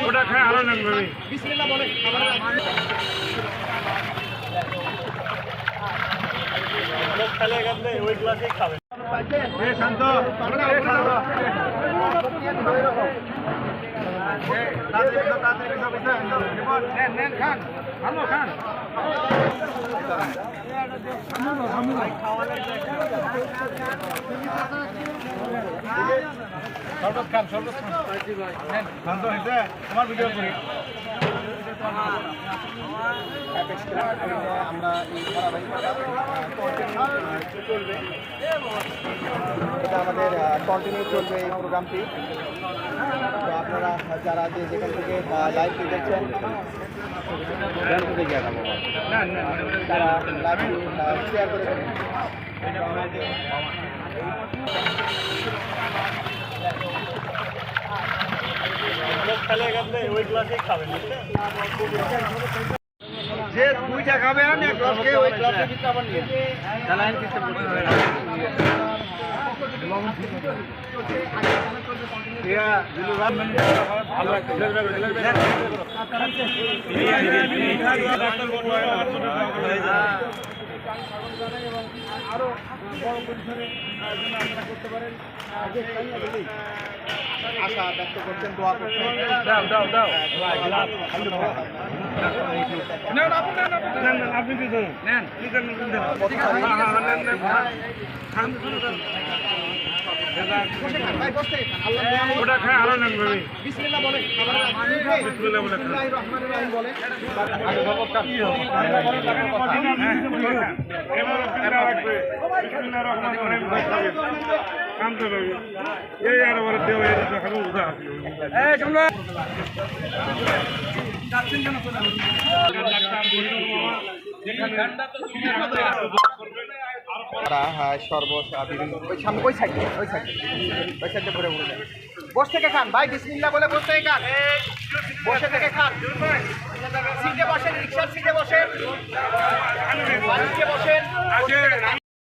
ওটা খায় আরো লাগবে বিসমিল্লাহ বলে খেলে গেলে ওই গ্লাসেই খাবে শান্ত খান ভালো খান শরবত খান শরবত খান শান্ত হয়েছে তোমার ভিডিও করি আমরা এই চলবে এটা আমাদের কন্টিনিউ চলবে এই প্রোগ্রামটি। তো আপনারা যারা যেখান থেকে লাইভটি দেখছেন তারা লাইভটি শেয়ার করে দেবেন। খেলে গেলে ওই গ্লাসেই খাবেন যে দুইটা খাবেন এক গ্লাস খেয়ে ওই গ্লাসের ভিতরে আবার নিয়ে চালান কিছু আরো বড় পরিসরে আপনারা করতে পারেন। আশা ব্যক্ত করছেন, দোয়া করছেন। আপনি কি নেন ওটা খায় আরো লাগবে বিসমিল্লাহ বলে বিসমিল্লাহ বলে কামতে পারবে এই আর বলে দেও এই দেখাবো উদা এই তোমরা যাচ্ছেন কেন শরবত ওই সামনে ওই সাইডে ঘুরে ঘুরে বস থেকে খান ভাই, বিসমিল্লাহ বলে বস থেকে খান, বসে থেকে খান, সিটে বসেন, রিক্সার সিটে বসেন, বসেন।